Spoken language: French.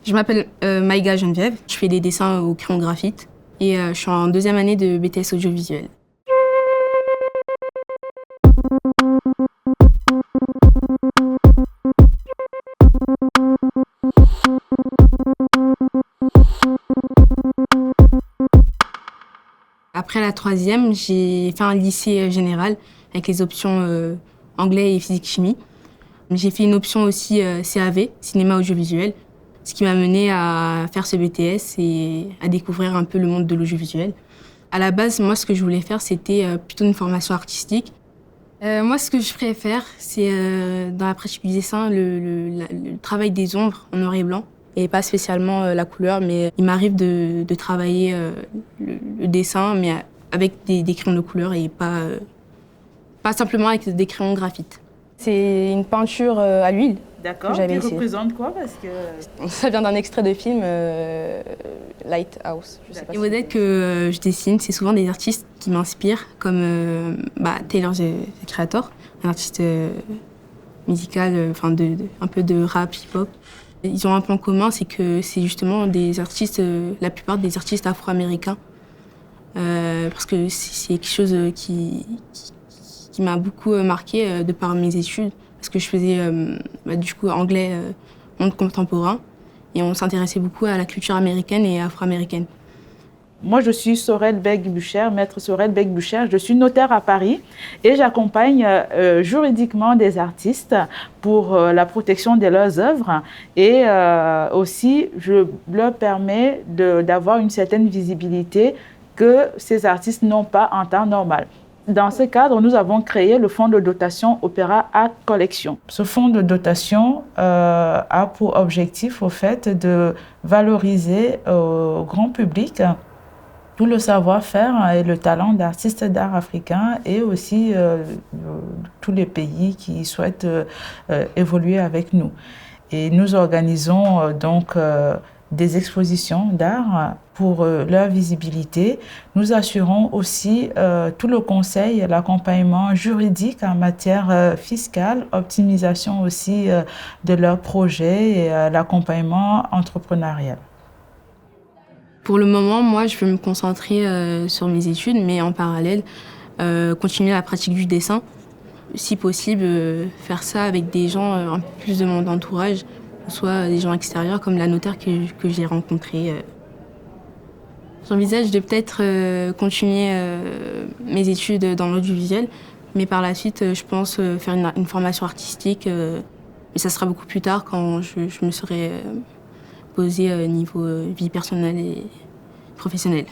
Je m'appelle Maïga Geneviève, je fais des dessins au crayon graphite et je suis en 2e année de BTS audiovisuel. Après la 3e, j'ai fait un lycée général avec les options anglais et physique-chimie. J'ai fait une option aussi CAV, cinéma audiovisuel, ce qui m'a mené à faire ce BTS et à découvrir un peu le monde de l'audiovisuel. À la base, moi, ce que je voulais faire, c'était plutôt une formation artistique. Moi, ce que je préfère, c'est dans la pratique du dessin, le travail des ombres en noir et blanc, et pas spécialement la couleur, mais il m'arrive de travailler le dessin, mais avec des crayons de couleur et pas simplement avec des crayons graphite. C'est une peinture à l'huile. D'accord, qui représente quoi parce que... Ça vient d'un extrait de film, Lighthouse. Je sais pas. Les modèles que je dessine, c'est souvent des artistes qui m'inspirent, comme Tyler, the Creator, un artiste musical, un peu de rap, hip-hop. Ils ont un point commun, c'est que c'est justement des artistes, la plupart des artistes afro-américains, parce que c'est quelque chose qui m'a beaucoup marqué de par mes études, parce que je faisais du coup anglais, monde contemporain, et on s'intéressait beaucoup à la culture américaine et afro-américaine. Moi, je suis Sorel Beg-Bucher, maître Sorel Beg-Bucher. Je suis notaire à Paris et j'accompagne juridiquement des artistes pour la protection de leurs œuvres et aussi je leur permets d'avoir une certaine visibilité que ces artistes n'ont pas en temps normal. Dans ce cadre, nous avons créé le fonds de dotation Opéra Art Collection. Ce fonds de dotation a pour objectif, au fait, de valoriser au grand public tout le savoir-faire et le talent d'artistes d'art africains et aussi tous les pays qui souhaitent évoluer avec nous. Et nous organisons donc des expositions d'art pour leur visibilité. Nous assurons aussi tout le conseil et l'accompagnement juridique en matière fiscale, optimisation aussi de leurs projets et l'accompagnement entrepreneurial. Pour le moment, moi, je veux me concentrer sur mes études, mais en parallèle, continuer la pratique du dessin. Si possible, faire ça avec des gens un peu plus de mon entourage, soit des gens extérieurs comme la notaire que j'ai rencontrée. J'envisage de peut-être continuer mes études dans l'audiovisuel, mais par la suite, je pense faire une formation artistique. Mais ça sera beaucoup plus tard quand je me serai posée niveau vie personnelle et professionnelle.